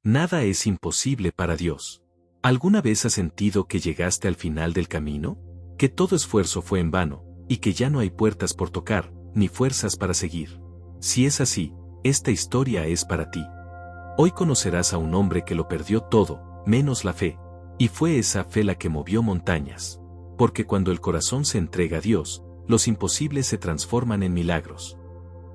Nada es imposible para Dios. ¿Alguna vez has sentido que llegaste al final del camino? ¿Que todo esfuerzo fue en vano, y que ya no hay puertas por tocar, ni fuerzas para seguir? Si es así, esta historia es para ti. Hoy conocerás a un hombre que lo perdió todo, menos la fe, y fue esa fe la que movió montañas. Porque cuando el corazón se entrega a Dios, los imposibles se transforman en milagros.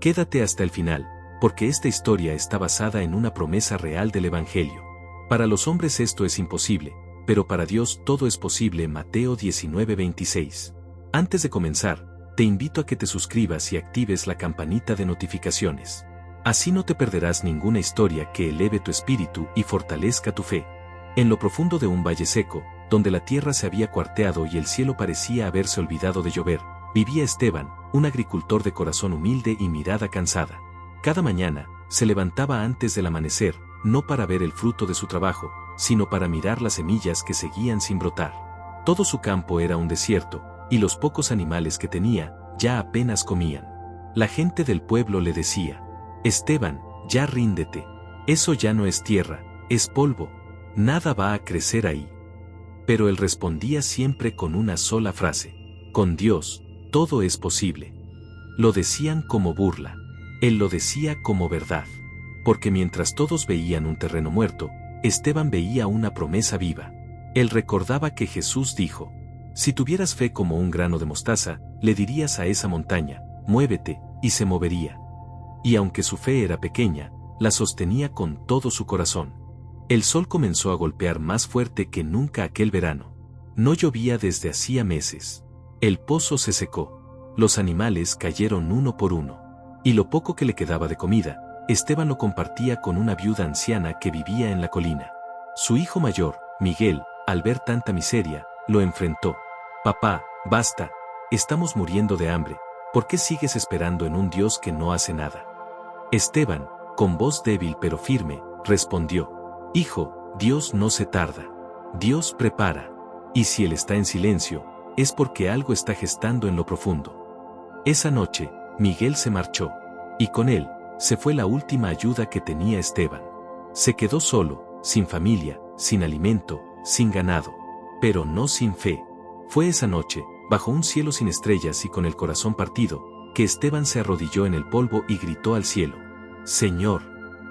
Quédate hasta el final, porque esta historia está basada en una promesa real del Evangelio. Para los hombres esto es imposible, pero para Dios todo es posible. Mateo 19:26. Antes de comenzar, te invito a que te suscribas y actives la campanita de notificaciones. Así no te perderás ninguna historia que eleve tu espíritu y fortalezca tu fe. En lo profundo de un valle seco, donde la tierra se había cuarteado y el cielo parecía haberse olvidado de llover, vivía Esteban, un agricultor de corazón humilde y mirada cansada. Cada mañana, se levantaba antes del amanecer, no para ver el fruto de su trabajo, sino para mirar las semillas que seguían sin brotar. Todo su campo era un desierto, y los pocos animales que tenía, ya apenas comían. La gente del pueblo le decía: Esteban, ya ríndete. Eso ya no es tierra, es polvo. Nada va a crecer ahí. Pero él respondía siempre con una sola frase: con Dios, todo es posible. Lo decían como burla. Él lo decía como verdad. Porque mientras todos veían un terreno muerto, Esteban veía una promesa viva. Él recordaba que Jesús dijo: si tuvieras fe como un grano de mostaza, le dirías a esa montaña: muévete, y se movería. Y aunque su fe era pequeña, la sostenía con todo su corazón. El sol comenzó a golpear más fuerte que nunca aquel verano. No llovía desde hacía meses. El pozo se secó. Los animales cayeron uno por uno. Y lo poco que le quedaba de comida, Esteban lo compartía con una viuda anciana que vivía en la colina. Su hijo mayor, Miguel, al ver tanta miseria, lo enfrentó. Papá, basta, estamos muriendo de hambre, ¿por qué sigues esperando en un Dios que no hace nada? Esteban, con voz débil pero firme, respondió: hijo, Dios no se tarda. Dios prepara. Y si Él está en silencio, es porque algo está gestando en lo profundo. Esa noche, Miguel se marchó. Y con él, se fue la última ayuda que tenía Esteban. Se quedó solo, sin familia, sin alimento, sin ganado. Pero no sin fe. Fue esa noche, bajo un cielo sin estrellas y con el corazón partido, que Esteban se arrodilló en el polvo y gritó al cielo: Señor,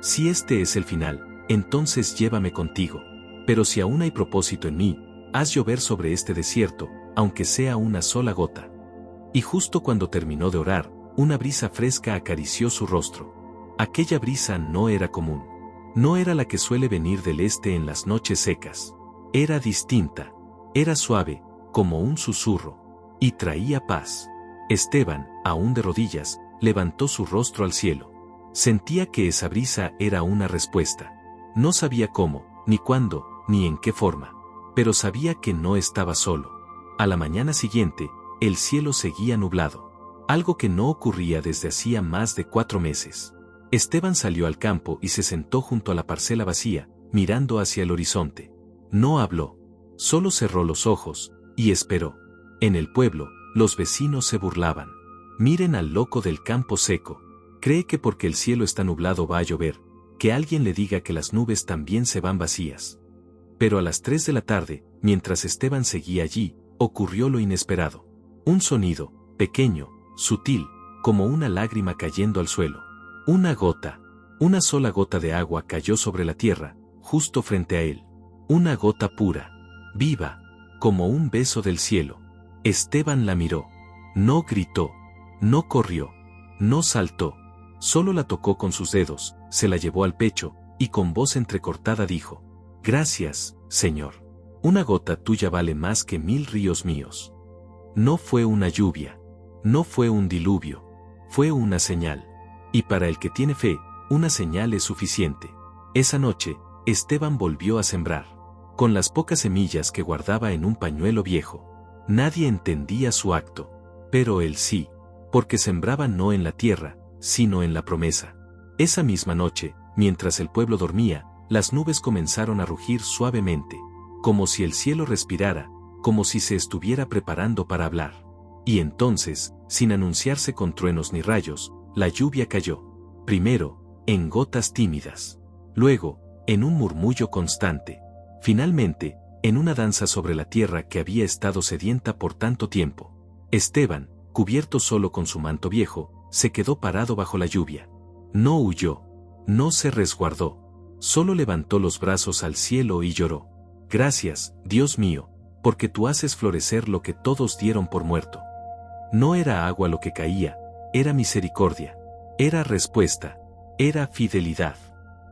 si este es el final, entonces llévame contigo. Pero si aún hay propósito en mí, haz llover sobre este desierto, aunque sea una sola gota. Y justo cuando terminó de orar, una brisa fresca acarició su rostro. Aquella brisa no era común. No era la que suele venir del este en las noches secas. Era distinta. Era suave, como un susurro. Y traía paz. Esteban, aún de rodillas, levantó su rostro al cielo. Sentía que esa brisa era una respuesta. No sabía cómo, ni cuándo, ni en qué forma. Pero sabía que no estaba solo. A la mañana siguiente, el cielo seguía nublado. Algo que no ocurría desde hacía más de 4 meses. Esteban salió al campo y se sentó junto a la parcela vacía, mirando hacia el horizonte. No habló. Solo cerró los ojos, y esperó. En el pueblo, los vecinos se burlaban. Miren al loco del campo seco. Cree que porque el cielo está nublado va a llover, que alguien le diga que las nubes también se van vacías. Pero a las 3 de la tarde, mientras Esteban seguía allí, ocurrió lo inesperado. Un sonido, pequeño, sutil, como una lágrima cayendo al suelo. Una sola gota de agua cayó sobre la tierra, justo frente a él. Una gota pura, viva, como un beso del cielo. Esteban la miró. No gritó, no corrió, no saltó. Solo la tocó con sus dedos, se la llevó al pecho, y con voz entrecortada dijo: Gracias, Señor. Una gota tuya vale más que 1000 ríos míos. No fue una lluvia. No fue un diluvio. Fue una señal. Y para el que tiene fe, una señal es suficiente. Esa noche, Esteban volvió a sembrar. Con las pocas semillas que guardaba en un pañuelo viejo. Nadie entendía su acto. Pero él sí. Porque sembraba no en la tierra, sino en la promesa. Esa misma noche, mientras el pueblo dormía, las nubes comenzaron a rugir suavemente. Como si el cielo respirara, como si se estuviera preparando para hablar. Y entonces, sin anunciarse con truenos ni rayos, la lluvia cayó. Primero, en gotas tímidas. Luego, en un murmullo constante. Finalmente, en una danza sobre la tierra que había estado sedienta por tanto tiempo, Esteban, cubierto solo con su manto viejo, se quedó parado bajo la lluvia. No huyó, no se resguardó, solo levantó los brazos al cielo y lloró. Gracias, Dios mío, porque tú haces florecer lo que todos dieron por muerto. No era agua lo que caía, era misericordia, era respuesta, era fidelidad.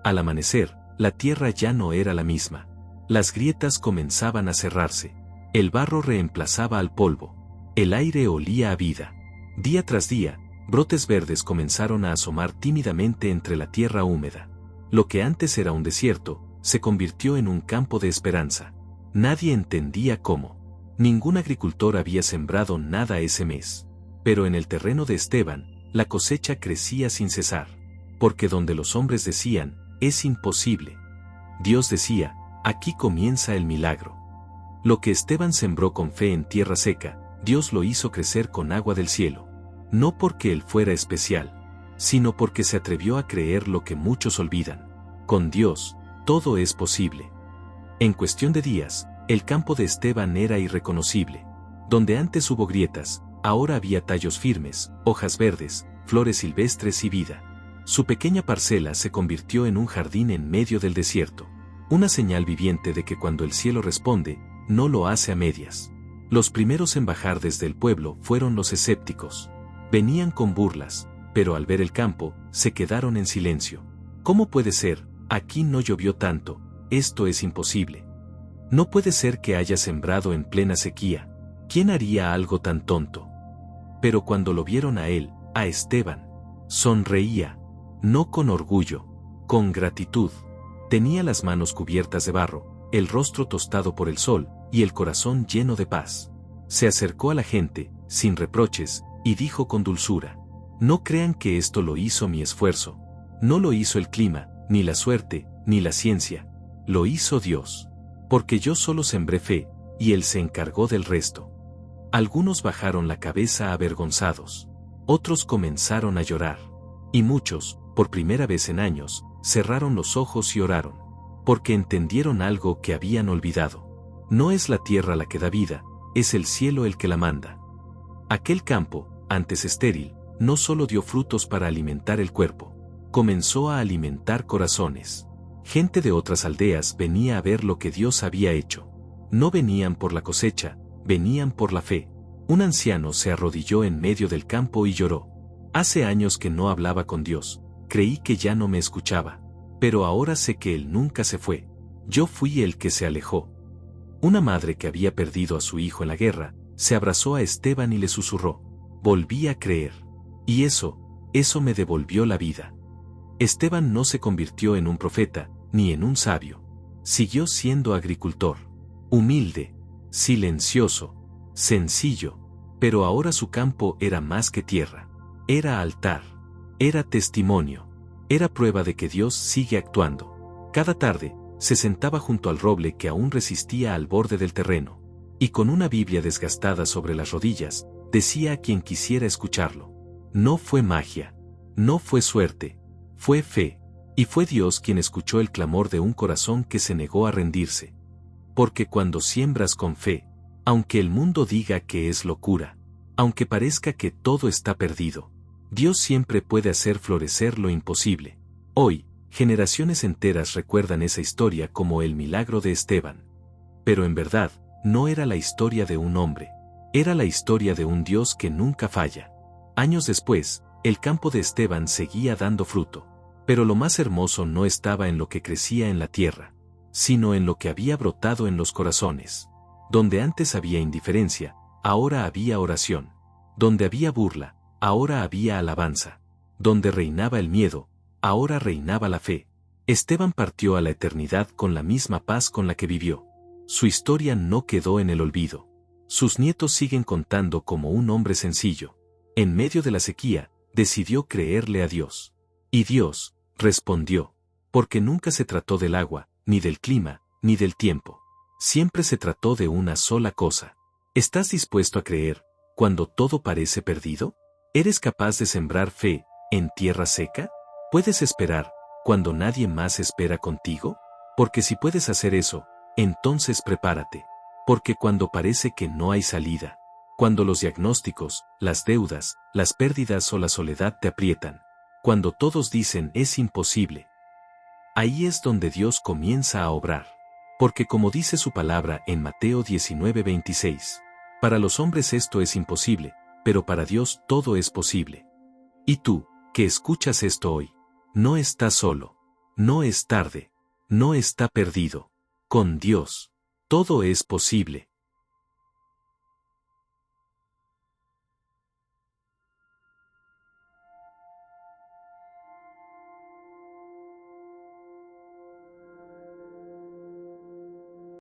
Al amanecer, la tierra ya no era la misma. Las grietas comenzaban a cerrarse, el barro reemplazaba al polvo, el aire olía a vida. Día tras día, brotes verdes comenzaron a asomar tímidamente entre la tierra húmeda. Lo que antes era un desierto, se convirtió en un campo de esperanza. Nadie entendía cómo. Ningún agricultor había sembrado nada ese mes. Pero en el terreno de Esteban, la cosecha crecía sin cesar. Porque donde los hombres decían, es imposible, Dios decía, aquí comienza el milagro. Lo que Esteban sembró con fe en tierra seca, Dios lo hizo crecer con agua del cielo. No porque él fuera especial, sino porque se atrevió a creer lo que muchos olvidan. Con Dios, todo es posible. En cuestión de días, el campo de Esteban era irreconocible. Donde antes hubo grietas, ahora había tallos firmes, hojas verdes, flores silvestres y vida. Su pequeña parcela se convirtió en un jardín en medio del desierto. Una señal viviente de que cuando el cielo responde, no lo hace a medias. Los primeros en bajar desde el pueblo fueron los escépticos. Venían con burlas, pero al ver el campo, se quedaron en silencio. ¿Cómo puede ser? Aquí no llovió tanto, esto es imposible. No puede ser que haya sembrado en plena sequía. ¿Quién haría algo tan tonto? Pero cuando lo vieron a él, a Esteban, sonreía, no con orgullo, con gratitud. Tenía las manos cubiertas de barro, el rostro tostado por el sol, y el corazón lleno de paz. Se acercó a la gente, sin reproches, y dijo con dulzura: no crean que esto lo hizo mi esfuerzo. No lo hizo el clima, ni la suerte, ni la ciencia. Lo hizo Dios. Porque yo solo sembré fe, y Él se encargó del resto. Algunos bajaron la cabeza avergonzados. Otros comenzaron a llorar. Y muchos, por primera vez en años, cerraron los ojos y oraron. Porque entendieron algo que habían olvidado. No es la tierra la que da vida, es el cielo el que la manda. Aquel campo, antes estéril, no solo dio frutos para alimentar el cuerpo, comenzó a alimentar corazones. Gente de otras aldeas venía a ver lo que Dios había hecho. No venían por la cosecha, venían por la fe. Un anciano se arrodilló en medio del campo y lloró. Hace años que no hablaba con Dios, creí que ya no me escuchaba. Pero ahora sé que Él nunca se fue. Yo fui el que se alejó. Una madre que había perdido a su hijo en la guerra, se abrazó a Esteban y le susurró: volví a creer. Y eso me devolvió la vida. Esteban no se convirtió en un profeta, ni en un sabio. Siguió siendo agricultor. Humilde, silencioso, sencillo, pero ahora su campo era más que tierra. Era altar. Era testimonio. Era prueba de que Dios sigue actuando. Cada tarde, se sentaba junto al roble que aún resistía al borde del terreno, y con una Biblia desgastada sobre las rodillas, decía a quien quisiera escucharlo: no fue magia, no fue suerte, fue fe, y fue Dios quien escuchó el clamor de un corazón que se negó a rendirse. Porque cuando siembras con fe, aunque el mundo diga que es locura, aunque parezca que todo está perdido, Dios siempre puede hacer florecer lo imposible. Hoy, generaciones enteras recuerdan esa historia como el milagro de Esteban. Pero en verdad, no era la historia de un hombre, era la historia de un Dios que nunca falla. Años después, el campo de Esteban seguía dando fruto. Pero lo más hermoso no estaba en lo que crecía en la tierra, sino en lo que había brotado en los corazones. Donde antes había indiferencia, ahora había oración. Donde había burla, ahora había alabanza. Donde reinaba el miedo, ahora reinaba la fe. Esteban partió a la eternidad con la misma paz con la que vivió. Su historia no quedó en el olvido. Sus nietos siguen contando como un hombre sencillo. En medio de la sequía, decidió creerle a Dios. Y Dios respondió. Porque nunca se trató del agua, ni del clima, ni del tiempo. Siempre se trató de una sola cosa. ¿Estás dispuesto a creer cuando todo parece perdido? ¿Eres capaz de sembrar fe en tierra seca? ¿Puedes esperar cuando nadie más espera contigo? Porque si puedes hacer eso, entonces prepárate. Porque cuando parece que no hay salida, cuando los diagnósticos, las deudas, las pérdidas o la soledad te aprietan, cuando todos dicen es imposible, ahí es donde Dios comienza a obrar. Porque como dice su palabra en Mateo 19:26, para los hombres esto es imposible, pero para Dios todo es posible. Y tú, que escuchas esto hoy, no estás solo, no es tarde, no está perdido. Con Dios, todo es posible.